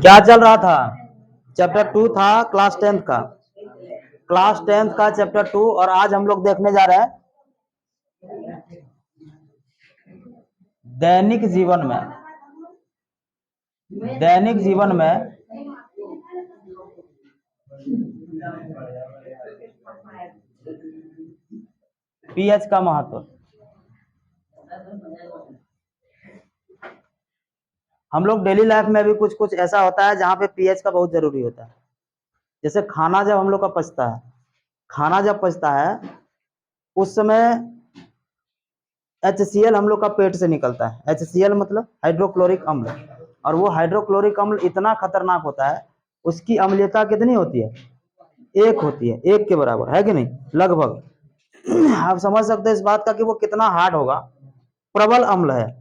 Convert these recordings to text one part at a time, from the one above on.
क्या चल रहा था? चैप्टर 2 था क्लास 10th का। क्लास 10th का चैप्टर 2 और आज हम लोग देखने जा रहे हैं दैनिक जीवन में। दैनिक जीवन में पीएच का महत्व। हम लोग डेली लाइफ में भी कुछ कुछ ऐसा होता है जहाँ पे पीएच का बहुत जरूरी होता है। जैसे खाना जब हम लोग का पचता है, खाना जब पचता है उस समय HCl हम लोग का पेट से निकलता है। HCl मतलब हाइड्रोक्लोरिक अम्ल, और वो हाइड्रोक्लोरिक अम्ल इतना खतरनाक होता है, उसकी अम्लीयता कितनी होती है? 1 होती है, 1 के बराबर है कि नहीं, लगभग। आप समझ सकते हैं इस बात का कि वो कितना हार्ड होगा, प्रबल अम्ल है।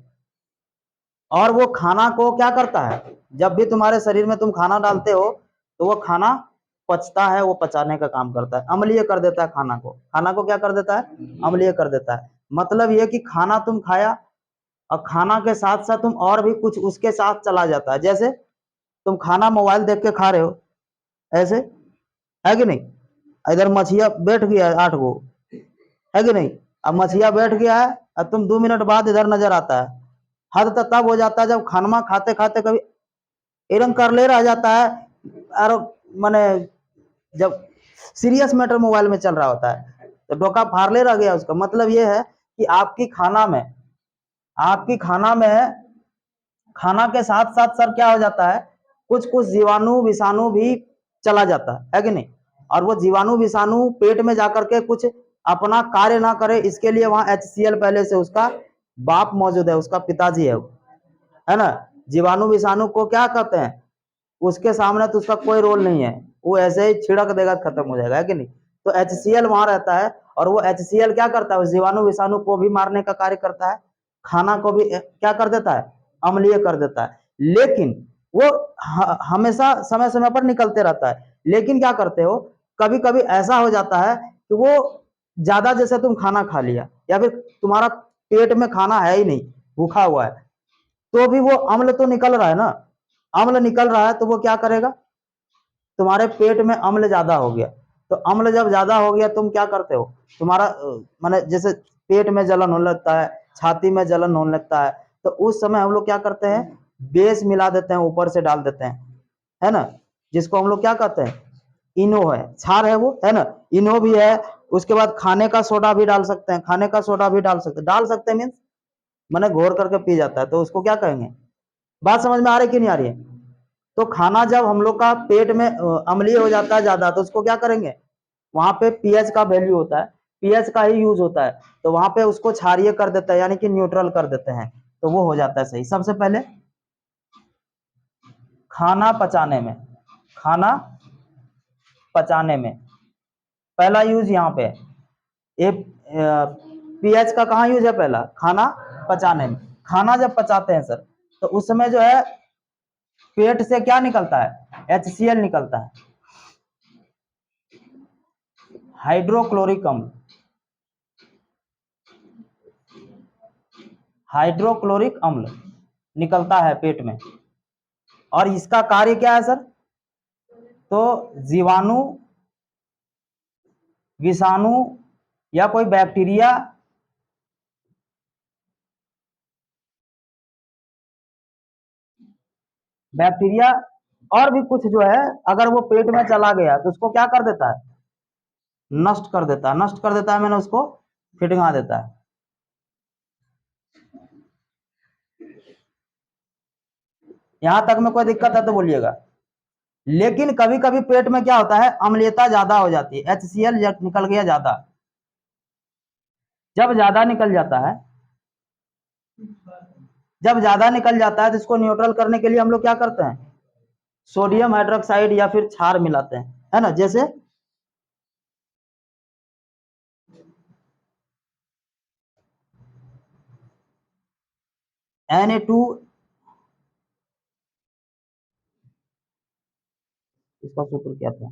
और वो खाना को क्या करता है, जब भी तुम्हारे शरीर में तुम खाना डालते हो तो वो खाना पचता है, वो पचाने का काम करता है, अम्लीय कर देता है खाना को। खाना को क्या कर देता है? अम्लीय कर देता है। मतलब ये कि खाना तुम खाया और खाना के साथ साथ तुम और भी कुछ उसके साथ चला जाता है। जैसे तुम खाना मोबाइल देख के खा रहे हो, ऐसे है कि नहीं। इधर मछिया बैठ गया है 8 गो, है कि नहीं। अब मछिया बैठ गया है और तुम 2 मिनट बाद इधर नजर आता है। हद तो तब हो जाता है जब खाना खाते खाते कभी एरम कर ले रह जाता है, और माने जब सीरियस मैटर मोबाइल में चल रहा होता है तो डोका फाड़ ले रह गया उसका। मतलब ये है कि आपकी खाना में खाना के साथ साथ सर क्या हो जाता है, कुछ कुछ जीवाणु विषाणु भी चला जाता है कि नहीं। और वो जीवाणु विषाणु पेट में जाकर के कुछ अपना कार्य ना करे, इसके लिए वहां HCl पहले से उसका बाप मौजूद है, उसका पिताजी है ना। जीवाणु विषाणु को क्या कहते हैं, उसके सामने तो उसका कोई रोल नहीं है, वो ऐसे ही छिड़क देगा, खत्म हो जाएगा, है कि नहीं। तो HCl वहां रहता है, और वो HCl क्या करता है, जीवाणु विषाणु को भी मारने का कार्य करता है, खाना को भी क्या कर देता है, अम्लीय कर देता है। लेकिन वो हमेशा समय समय पर निकलते रहता है। लेकिन क्या करते हो, कभी कभी ऐसा हो जाता है कि वो ज्यादा, जैसे तुम खाना खा लिया या फिर तुम्हारा पेट में खाना है ही नहीं, भूखा हुआ है, तो भी वो अम्ल तो निकल रहा है ना। अम्ल निकल रहा है तो वो क्या करेगा, तुम्हारे पेट में अम्ल ज्यादा हो गया। तो अम्ल जब ज्यादा हो गया तुम क्या करते हो, तुम्हारा माने जैसे पेट में जलन होने लगता है, छाती में जलन होने लगता है, तो उस समय हम लोग क्या करते हैं, बेस मिला देते हैं, ऊपर से डाल देते है ना। जिसको हम लोग क्या कहते हैं, इनो है, क्षार है वो, है ना। इनो भी है। उसके बाद खाने का सोडा भी डाल सकते हैं, खाने का सोडा भी डाल सकते हैं मीन्स मैंने घोर करके पी जाता है, तो उसको क्या कहेंगे। बात समझ में आ रही कि नहीं आ रही है। तो खाना जब हम लोग का पेट में अम्लीय हो जाता है ज्यादा, तो उसको क्या करेंगे, वहां पे पीएच का वैल्यू होता है, पीएच का ही यूज होता है, तो वहां पे उसको क्षारीय कर देता है, यानी कि न्यूट्रल कर देते हैं, तो वो हो जाता है सही। सबसे पहले खाना पचाने में, खाना पचाने में पहला यूज यहाँ पे ये पीएच का कहाँ यूज है, पहला खाना पचाने में। खाना जब पचाते हैं सर, तो उस समय जो है पेट से क्या निकलता है, HCl निकलता है, हाइड्रोक्लोरिक अम्ल। हाइड्रोक्लोरिक अम्ल निकलता है पेट में, और इसका कार्य क्या है सर, तो जीवाणु विषाणु या कोई बैक्टीरिया बैक्टीरिया और भी कुछ जो है, अगर वो पेट में चला गया तो उसको क्या कर देता है, नष्ट कर देता है। नष्ट कर देता है मैंने उसको फिटंगा देता है। यहां तक में कोई दिक्कत है तो बोलिएगा। लेकिन कभी कभी पेट में क्या होता है, अम्लीयता ज्यादा हो जाती है, HCl निकल गया ज्यादा। जब ज्यादा निकल जाता है, जब ज्यादा निकल जाता है तो इसको न्यूट्रल करने के लिए हम लोग क्या करते हैं, सोडियम हाइड्रोक्साइड या फिर क्षार मिलाते हैं, है ना। जैसे Na2, इसका सूत्र क्या था,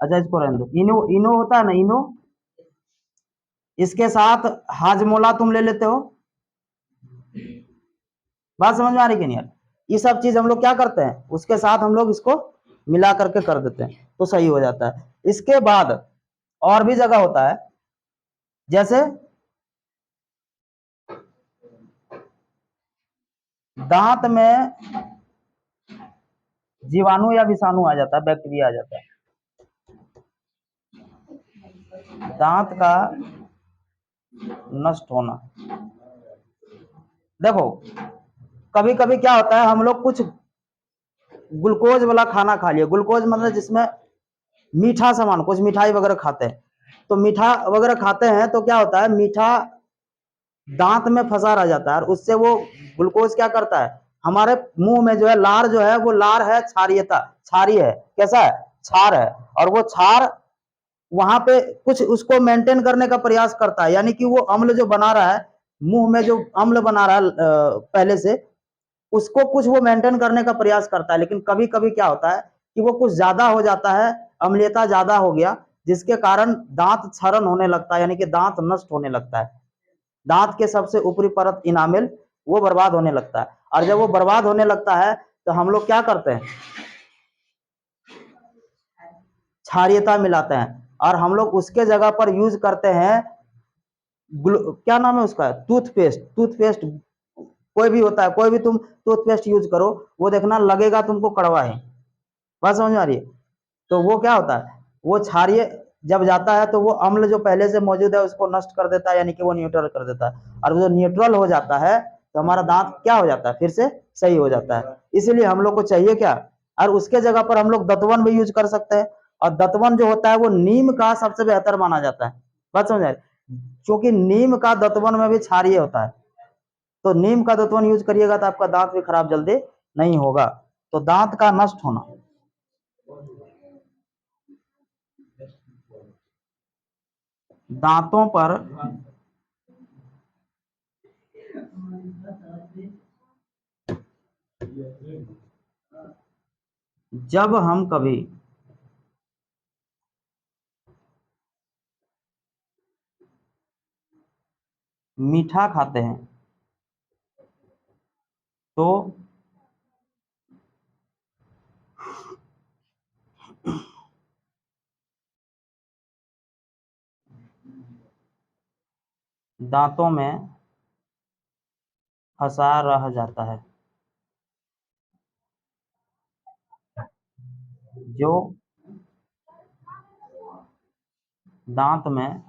अच्छा इसको रहने दो। इनो इनो होता है ना, इनो, इसके साथ हाजमोला तुम ले लेते हो। बात समझ में आ रही कि नहीं यार। ये सब चीज हम लोग क्या करते हैं, उसके साथ हम लोग इसको मिला करके कर देते हैं तो सही हो जाता है। इसके बाद और भी जगह होता है, जैसे दांत में जीवाणु या विषाणु आ जाता है, बैक्टीरिया आ जाता है, दांत का नष्ट होना। देखो कभी कभी क्या होता है, हम लोग कुछ ग्लूकोज वाला खाना खा लिया, ग्लूकोज मतलब जिसमें मीठा सामान, कुछ मिठाई वगैरह खाते हैं, तो मीठा वगैरह खाते हैं तो क्या होता है, मीठा दांत में फंसा रह जाता है और उससे वो ग्लूकोज क्या करता है, हमारे मुंह में जो है लार, जो है वो लार है क्षारीयता, क्षारीय है, कैसा है, क्षार है, और वो क्षार वहां पे कुछ उसको मेंटेन करने का प्रयास करता है, यानी कि वो अम्ल जो बना रहा है, मुंह में जो अम्ल बना रहा है पहले से, उसको कुछ वो मेंटेन करने का प्रयास करता है। लेकिन कभी कभी क्या होता है कि वो कुछ ज्यादा हो जाता है, अम्लीयता ज्यादा हो गया, जिसके कारण दांत क्षरण होने लगता है, यानी कि दांत नष्ट होने लगता है, दांत के सबसे ऊपरी परत इनामेल वो बर्बाद होने लगता है। और जब वो बर्बाद होने लगता है तो हम लोग क्या करते हैं, क्षारीयता मिलाते हैं, और हम लोग उसके जगह पर यूज करते हैं क्या नाम है उसका, टूथपेस्ट, टूथपेस्ट कोई भी होता है, कोई भी तुम टूथपेस्ट यूज करो, वो देखना लगेगा तुमको कड़वा है, बात समझ में आ रही है। तो वो क्या होता है, वो क्षारीय जब जाता है तो वो अम्ल जो पहले से मौजूद है उसको नष्ट कर देता है, यानी कि वो न्यूट्रल कर देता है, और जो न्यूट्रल हो जाता है तो हमारा दांत क्या हो जाता है, फिर से सही हो जाता है। इसलिए हम लोग को चाहिए क्या, और उसके जगह पर हम लोग दतवन भी यूज कर सकते हैं, और दतवन जो होता है वो नीम का सबसे बेहतर माना जाता है, बात समझ आए, क्योंकि नीम का दतवन में भी क्षारीय होता है, तो नीम का दतवन यूज करिएगा तो आपका दांत भी खराब जल्दी नहीं होगा। तो दांत का नष्ट होना, दांतों पर जब हम कभी मीठा खाते हैं तो दांतों में फंसा रह जाता है, जो दांत में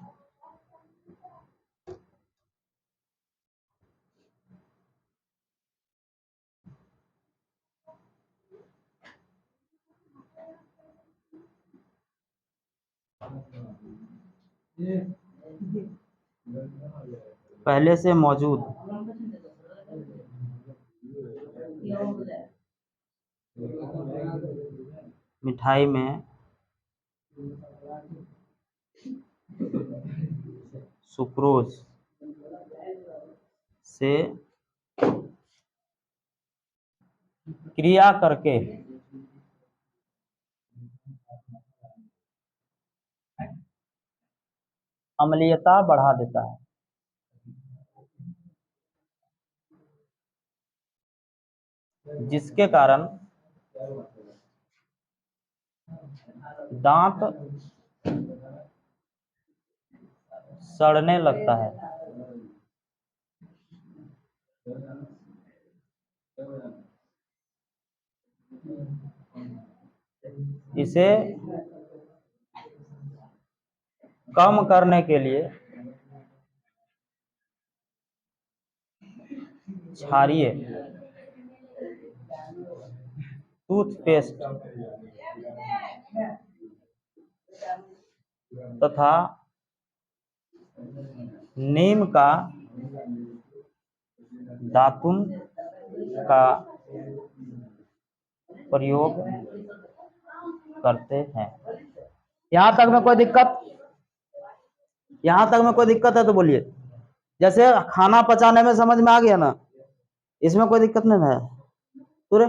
पहले से मौजूद मिठाई में सुक्रोज से क्रिया करके अम्लीयता बढ़ा देता है, जिसके कारण दांत सड़ने लगता है। इसे कम करने के लिए क्षारीय टूथपेस्ट तथा नीम का दातुन का प्रयोग करते हैं। यहां तक में कोई दिक्कत, यहां तक में कोई दिक्कत है तो बोलिए। जैसे खाना पचाने में समझ में आ गया ना, इसमें कोई दिक्कत नहीं है पूरे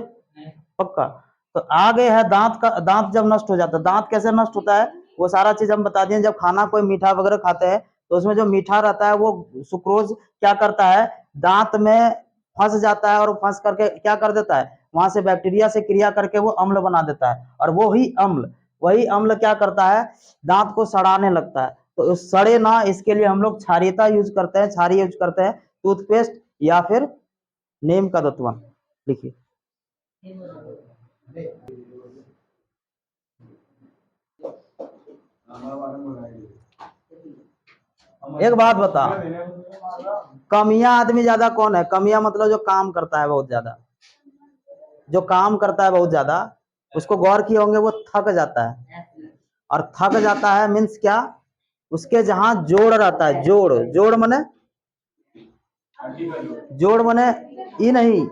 पक्का। तो आगे है दांत का, दांत जब नष्ट हो जाता है, दांत कैसे नष्ट होता है वो सारा चीज हम बता दिए। जब खाना कोई मीठा वगैरह खाते हैं तो उसमें जो मीठा रहता है वो सुक्रोज क्या करता है, दांत में फंस जाता है और फंस करके क्या कर देता है, वहां से बैक्टीरिया से क्रिया करके वो अम्ल बना देता है, और वही अम्ल क्या करता है, दांत को सड़ाने लगता है। तो सड़े ना, इसके लिए हम लोग क्षारीयता यूज करते हैं, क्षारीय यूज करते हैं, टूथपेस्ट या फिर नीम का दतवन। लिखिए, एक बात बता, कमियां आदमी ज्यादा कौन है? कमियां मतलब जो काम करता है बहुत ज्यादा, जो काम करता है बहुत ज्यादा, उसको गौर किए होंगे वो थक जाता है। और थक जाता है मीन्स क्या, उसके जहां जोड़ रहता है, जोड़ मने, जोड़ मने ये नहीं,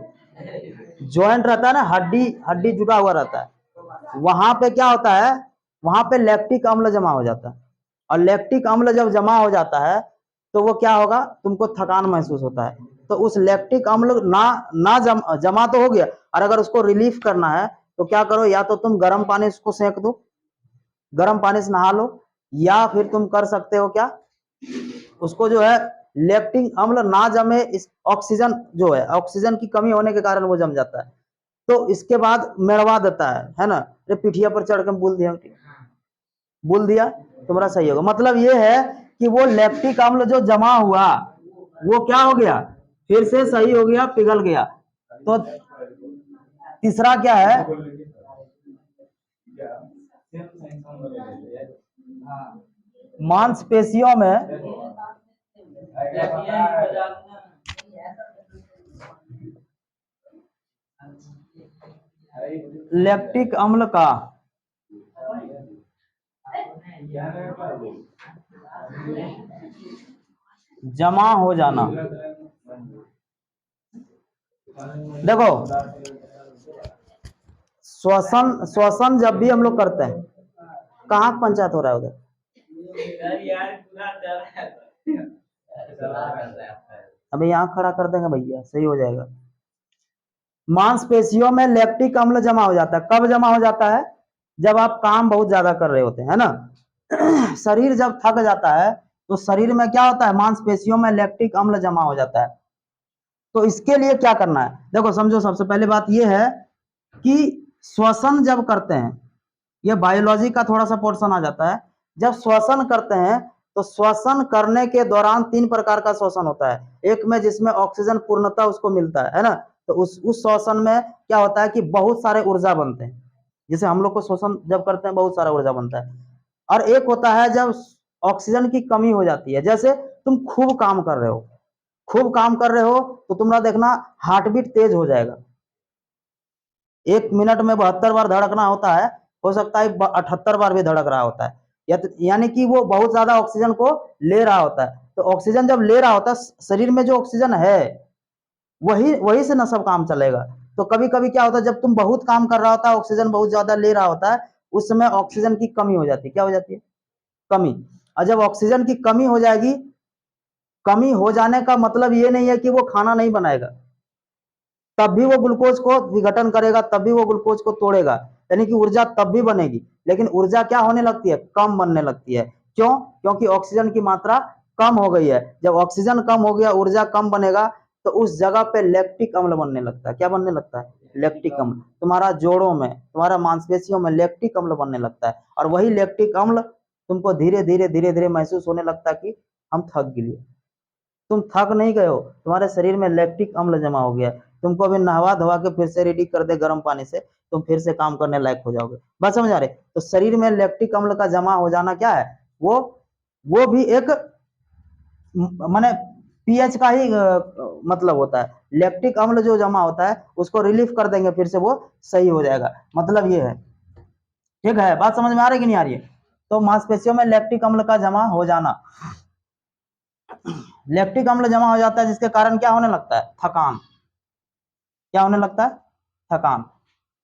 जॉइंट रहता है ना, हड्डी हड्डी जुड़ा हुआ रहता है, वहां पे क्या होता है, वहां पे लैक्टिक अम्ल जमा हो जाता है। और लैक्टिक अम्ल जब जमा हो जाता है तो वो क्या होगा, तुमको थकान महसूस होता है। तो उस लैक्टिक अम्ल ना जमा तो हो गया, और अगर उसको रिलीफ करना है तो क्या करो, या तो तुम गर्म पानी उसको सेक दो, गर्म पानी से नहा लो, या फिर तुम कर सकते हो क्या, उसको जो है लैक्टिक अम्ल ना जमे, इस ऑक्सीजन जो है, ऑक्सीजन की कमी होने के कारण वो जम जाता है, तो इसके बाद मरवा देता है ना। अरे पिठिया पर चढ़ कर बोल दिया तुम्हारा सही होगा। मतलब ये है कि वो लैक्टिक अम्ल जो जमा हुआ वो क्या हो गया, फिर से सही हो गया, पिघल गया। तो तीसरा क्या है, मांसपेशियों में लैक्टिक अम्ल का जमा हो जाना। देखो, श्वसन जब भी हम लोग करते हैं, कहाँ पंचायत हो रहा है उधर, अभी यहाँ खड़ा कर देंगे भैया, सही हो जाएगा। मांसपेशियों में लैक्टिक अम्ल जमा हो जाता है, कब जमा हो जाता है, जब आप काम बहुत ज्यादा कर रहे होते हैं ना। शरीर जब थक जाता है तो शरीर में क्या होता है, मांसपेशियों में लैक्टिक अम्ल जमा हो जाता है। तो इसके लिए क्या करना है, देखो समझो, सबसे पहले बात यह है कि श्वसन जब करते हैं, यह बायोलॉजी का थोड़ा सा पोर्शन आ जाता है। जब श्वसन करते हैं तो श्वसन करने के दौरान तीन प्रकार का श्वसन होता है, एक में जिसमें ऑक्सीजन पूर्णतः उसको मिलता है ना, तो उस श्वसन में क्या होता है कि बहुत सारे ऊर्जा बनते हैं, जैसे हम लोग को श्वसन जब करते हैं बहुत सारा ऊर्जा बनता है। और एक होता है जब ऑक्सीजन की कमी हो जाती है, जैसे तुम खूब काम कर रहे हो, खूब काम कर रहे हो तो तुम्हारा देखना हार्ट बीट तेज हो जाएगा, 1 मिनट में 72 बार धड़कना होता है, हो सकता है 78 बार भी धड़क रहा होता है, यानी कि वो बहुत ज्यादा ऑक्सीजन को ले रहा होता है। तो ऑक्सीजन जब ले रहा होता है, शरीर में जो ऑक्सीजन है वही वही से ना सब काम चलेगा। तो कभी कभी क्या होता है, जब तुम बहुत काम कर रहा होता है, ऑक्सीजन बहुत ज्यादा ले रहा होता है, उस समय ऑक्सीजन की कमी हो जाती है, क्या हो जाती है, कमी। और जब ऑक्सीजन की कमी हो जाएगी, कमी हो जाने का मतलब ये नहीं है कि वो खाना नहीं बनाएगा, तब भी वो ग्लूकोज को विघटन करेगा, तब भी वो ग्लूकोज को तोड़ेगा, यानी कि ऊर्जा तब भी बनेगी, लेकिन ऊर्जा क्या होने लगती है, कम बनने लगती है। क्यों? क्योंकि ऑक्सीजन की मात्रा कम हो गई है। जब ऑक्सीजन कम हो गया, ऊर्जा कम बनेगा, तो उस जगह पे लैक्टिक अम्ल बनने लगता है। क्या बनने लगता है? लैक्टिक अम्ल। तुम्हारा जोड़ों में, तुम्हारा मांसपेशियों में लैक्टिक अम्ल बनने लगता है, और वही लैक्टिक अम्ल तुमको धीरे धीरे धीरे धीरे महसूस होने लगता है कि हम थक गए। तुम थक नहीं गए हो, तुम्हारे शरीर में लैक्टिक अम्ल जमा हो गया है। तुमको अभी नहवा धोवा के फिर से रेडी कर दे गर्म पानी से, तुम फिर से काम करने लायक हो जाओगे। बात समझ आ रही? तो शरीर में लैक्टिक अम्ल का जमा हो जाना क्या है, वो भी एक माने पीएच का ही मतलब होता है। लैक्टिक अम्ल जो जमा होता है उसको रिलीफ कर देंगे, फिर से वो सही हो जाएगा, मतलब ये है। ठीक है, बात समझ में आ रही कि नहीं आ रही है? तो मांसपेशियों में लैक्टिक अम्ल का जमा हो जाना, लैक्टिक अम्ल जमा हो जाता है, जिसके कारण क्या होने लगता है, थकान। क्या होने लगता है? थकान।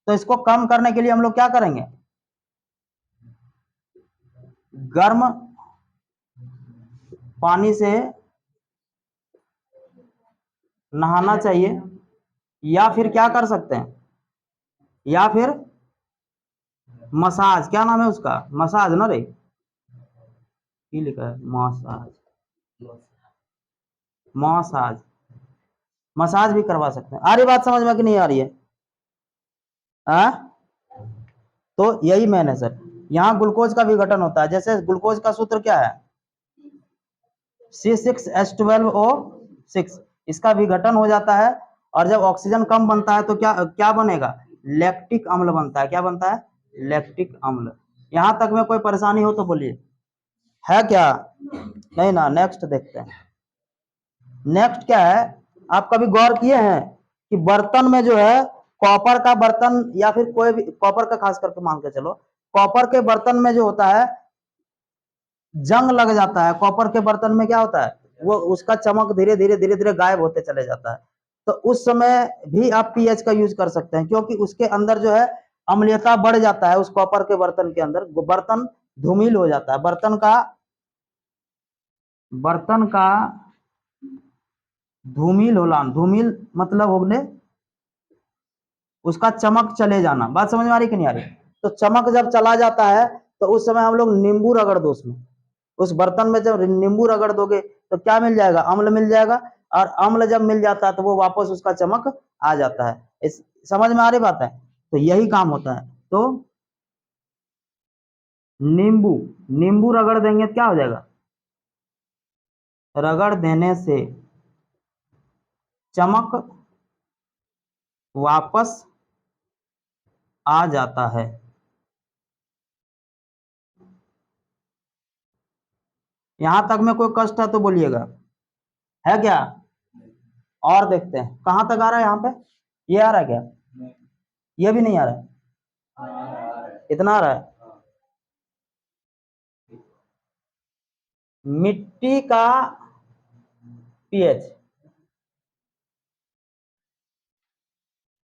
तो इसको कम करने के लिए हम लोग क्या करेंगे, गर्म पानी से नहाना चाहिए, या फिर क्या कर सकते हैं, या फिर मसाज, क्या नाम है उसका, मसाज ना रे, ये लिखा है मसाज, मसाज। मसाज भी करवा सकते हैं। आ रही बात समझ में कि नहीं आ रही है? तो यही मेन है सर। यहाँ ग्लूकोज का विघटन होता है। जैसे ग्लूकोज का सूत्र क्या है? C6H12O6। इसका विघटन हो जाता है और जब ऑक्सीजन कम बनता है तो क्या क्या बनेगा? लैक्टिक अम्ल बनता है। क्या बनता है? लैक्टिक अम्ल। यहां तक में कोई परेशानी हो तो बोलिए। है क्या? नहीं ना। नेक्स्ट देखते हैं। नेक्स्ट क्या है? आप कभी गौर किए हैं कि बर्तन में जो है, कॉपर का बर्तन या फिर कोई भी कॉपर का खास करके मान के चलो, कॉपर के बर्तन में जो होता है जंग लग जाता है। कॉपर के बर्तन में क्या होता है? वो उसका चमक धीरे धीरे धीरे धीरे गायब होते चले जाता है। तो उस समय भी आप पीएच का यूज कर सकते हैं, क्योंकि उसके अंदर जो है अम्लीयता बढ़ जाता है। उस कॉपर के बर्तन के अंदर बर्तन धूमिल हो जाता है। बर्तन का धूमिल होना, धूमिल मतलब हो गए उसका चमक चले जाना। बात समझ में आ रही कि नहीं आ रही? तो चमक जब चला जाता है तो उस समय हम लोग नींबू रगड़ दो उसमें। उस बर्तन में जब नींबू रगड़ दोगे तो क्या मिल जाएगा? अम्ल मिल जाएगा। और अम्ल जब मिल जाता है तो वो वापस उसका चमक आ जाता है। इस समझ में आ रही बात है? तो यही काम होता है। तो नींबू नींबू रगड़ देंगे तो क्या हो जाएगा? रगड़ देने से चमक वापस आ जाता है। यहां तक में कोई कष्ट है तो बोलिएगा। है क्या? और देखते हैं कहां तक आ रहा है। यहाँ पे ये आ रहा है क्या? ये भी नहीं आ रहा है? इतना आ रहा है? मिट्टी का पीएच,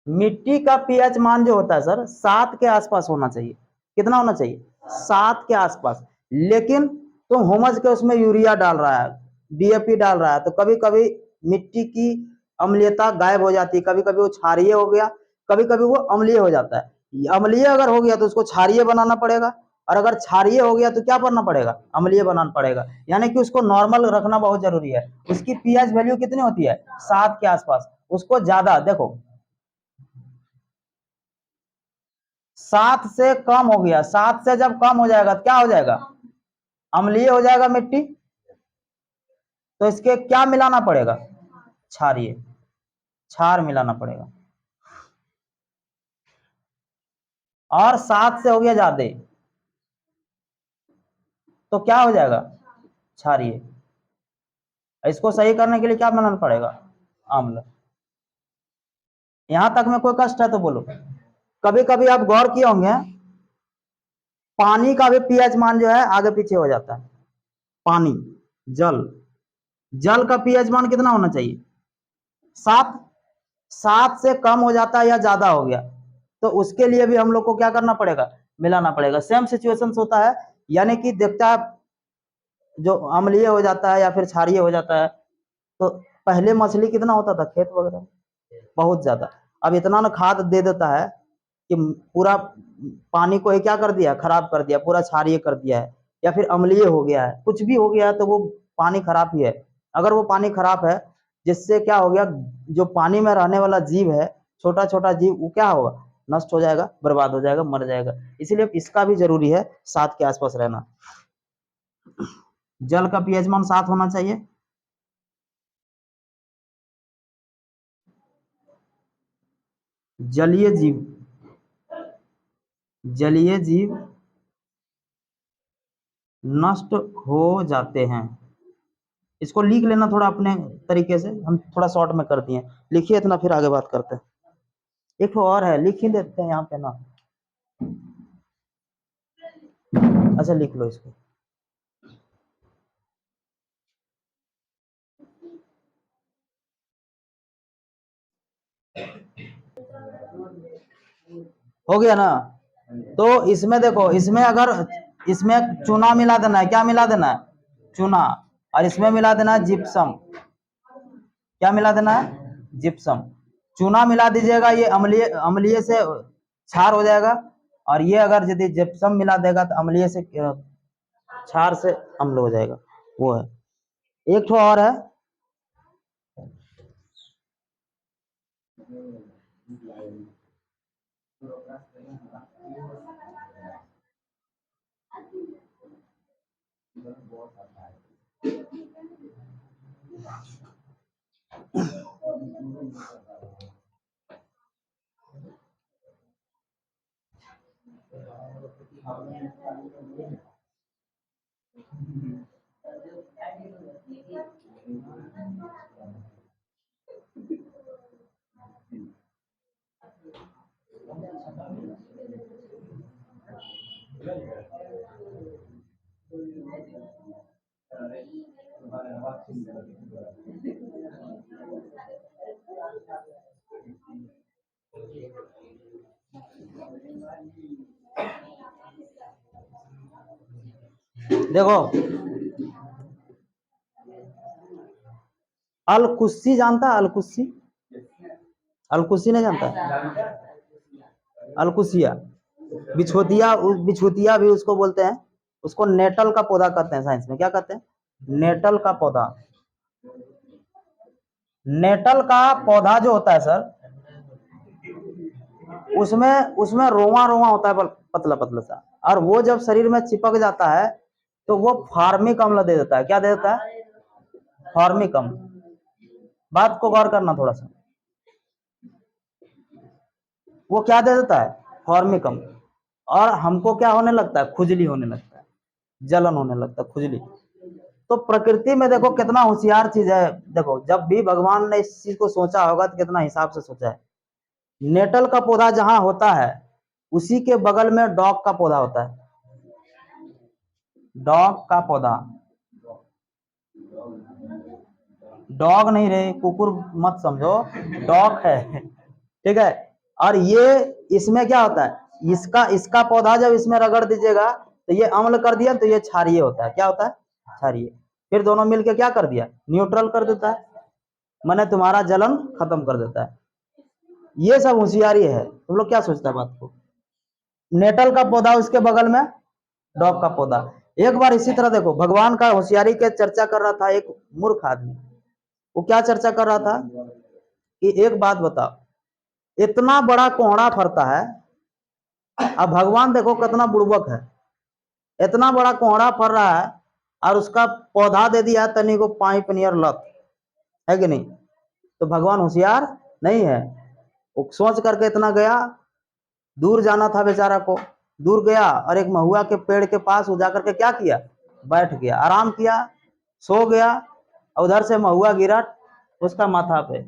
मिट्टी का पीएच मान जो होता है सर 7 के आसपास होना चाहिए। कितना होना चाहिए? 7 के आसपास। लेकिन तुम हुमस के उसमें यूरिया डाल रहा है, डीएपी डाल रहा है, तो कभी कभी मिट्टी की अम्लीयता गायब हो जाती है। कभी कभी वो क्षारीय हो गया, कभी कभी वो अम्लीय हो जाता है। अम्लीय अगर हो गया तो उसको क्षारीय बनाना पड़ेगा, और अगर क्षारीय हो गया तो क्या करना पड़ेगा? अम्लीय बनाना पड़ेगा। यानी कि उसको नॉर्मल रखना बहुत जरूरी है। उसकी पीएच वैल्यू कितनी होती है? 7 के आसपास। उसको ज्यादा देखो, 7 से कम हो गया, 7 से जब कम हो जाएगा तो क्या हो जाएगा? अम्लीय हो जाएगा मिट्टी। तो इसके क्या मिलाना पड़ेगा? क्षारीय, क्षार मिलाना पड़ेगा। और 7 से हो गया ज्यादा तो क्या हो जाएगा? क्षारीय। इसको सही करने के लिए क्या मिलाना पड़ेगा? अम्ल। यहां तक में कोई कष्ट है तो बोलो। कभी कभी आप गौर किए होंगे, पानी का भी पीएच मान जो है आगे पीछे हो जाता है। पानी, जल, जल का पीएच मान कितना होना चाहिए? 7। 7 से कम हो जाता है या ज्यादा हो गया तो उसके लिए भी हम लोग को क्या करना पड़ेगा? मिलाना पड़ेगा। सेम सिचुएशन होता है। यानी कि देखता है जो अम्लीय हो जाता है या फिर क्षारीय हो जाता है, तो पहले मछली कितना होता था खेत वगैरह? बहुत ज्यादा। अब इतना ना खाद दे देता है कि पूरा पानी को ही क्या कर दिया? खराब कर दिया, पूरा क्षारीय कर दिया है, या फिर अम्लीय हो गया है, कुछ भी हो गया है, तो वो पानी खराब ही है। अगर वो पानी खराब है, जिससे क्या हो गया, जो पानी में रहने वाला जीव है, छोटा छोटा जीव, वो क्या होगा? नष्ट हो जाएगा, बर्बाद हो जाएगा, मर जाएगा। इसीलिए इसका भी जरूरी है 7 के आसपास रहना। जल का पीएच मान 7 होना चाहिए। जलीय जीव, जलीय जीव नष्ट हो जाते हैं। इसको लिख लेना थोड़ा अपने तरीके से, हम थोड़ा शॉर्ट में कर दिए। लिखिए इतना, फिर आगे बात करते हैं। एक और है, लिख ही देते हैं यहाँ पे ना। अच्छा लिख लो इसको। हो गया ना? तो इसमें देखो, इसमें अगर इसमें चूना मिला देना है। क्या मिला देना है? चूना। और इसमें मिला देना है जिप्सम। क्या मिला देना है? जिप्सम। चूना मिला दीजिएगा, ये अम्लीय, अम्लीय से क्षार हो जाएगा। और ये अगर यदि जिप्सम मिला देगा तो अम्लीय से क्षार से अम्ल हो जाएगा। वो है। एक ठो और है, देखो, अलकुस्सी जानता है? अलकुस्सी, अलकुस्सी नहीं जानता? अलकुसिया, बिछोतिया, बिछोतिया भी उसको बोलते हैं। उसको नेटल का पौधा कहते हैं साइंस में। क्या कहते हैं? नेटल का पौधा। नेटल का पौधा जो होता है सर, उसमें उसमें रोवा रोवा होता है, पतला पतला सा, और वो जब शरीर में चिपक जाता है तो वो फार्मिक अम्ल दे देता है। क्या दे देता है? फार्मिक अम्ल। बात को गौर करना थोड़ा सा। वो क्या दे देता है? फार्मिक अम्ल। और हमको क्या होने लगता है? खुजली होने लगता है, जलन होने लगता है, खुजली। तो प्रकृति में देखो कितना होशियार चीज है। देखो, जब भी भगवान ने इस चीज को सोचा होगा तो कितना हिसाब से सोचा है। नेटल का पौधा जहां होता है उसी के बगल में डॉग का पौधा होता है। डॉग का पौधा, डॉग नहीं रे, कुकुर मत समझो, डॉग है, ठीक है। और ये, इसमें क्या होता है? इसका इसका पौधा जब इसमें रगड़ दीजिएगा तो ये अम्ल कर दिया, तो ये क्षारीय होता है। क्या होता है? क्षारीय। फिर दोनों मिलके क्या कर दिया? न्यूट्रल कर देता है, माने तुम्हारा जलन खत्म कर देता है। ये सब होशियारी है। तुम लोग क्या सोचता है बात को? नेटल का पौधा, उसके बगल में डॉग का पौधा। एक बार इसी तरह देखो, भगवान का होशियारी के चर्चा कर रहा था एक मूर्ख आदमी। वो क्या चर्चा कर रहा था कि एक बात बताओ, इतना बड़ा कोहड़ा फरता है, अब भगवान देखो कितना बुड़बक है। इतना बड़ा कोहड़ा फर रहा है और उसका पौधा दे दिया तनी को पाइप नियर लत, है कि नहीं? तो भगवान होशियार नहीं है? वो सोच करके इतना गया, दूर जाना था बेचारा को, दूर गया और एक महुआ के पेड़ के पास वो जाकर के क्या किया? बैठ गया, आराम किया, सो गया। उधर से महुआ गिरा उसका माथा पे,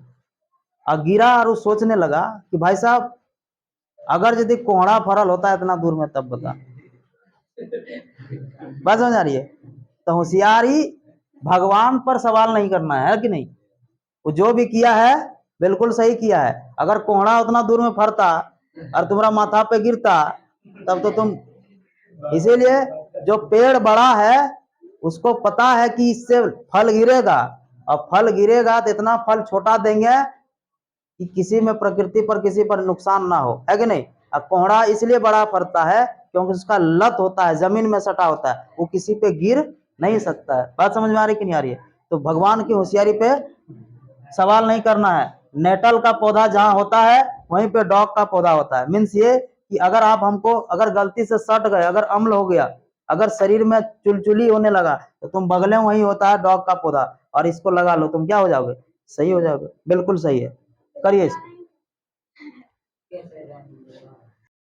और गिरा और वो सोचने लगा कि भाई साहब, अगर यदि कोहड़ा फरल होता है इतना दूर में तब बता। बात समझ आ रही है? तो होशियारी भगवान पर सवाल नहीं करना है कि नहीं? वो जो भी किया है बिल्कुल सही किया है। अगर कोहड़ा उतना दूर में फरता और तुम्हारा माथा पे गिरता तब तो तुम, इसीलिए जो पेड़ बड़ा है उसको पता है कि इससे फल गिरेगा, और फल गिरेगा तो इतना फल छोटा देंगे कि किसी में प्रकृति पर किसी पर नुकसान ना हो, है कि नहीं? और कोहड़ा इसलिए बड़ा फरता है क्योंकि उसका लत होता है, जमीन में सटा होता है, वो किसी पे गिर नहीं सकता है। बात समझ में आ रही कि नहीं आ रही है? तो भगवान की होशियारी पे सवाल नहीं करना है। नेटल का पौधा जहां होता है वहीं पे डॉग का पौधा होता है। मीन्स ये कि अगर आप हमको, अगर गलती से सट गए, अगर अम्ल हो गया, अगर शरीर में चुलचुली होने लगा, तो तुम बगले में वही होता है डॉग का पौधा, और इसको लगा लो, तुम क्या हो जाओगे? सही हो जाओगे। बिल्कुल सही है, करिए इसको।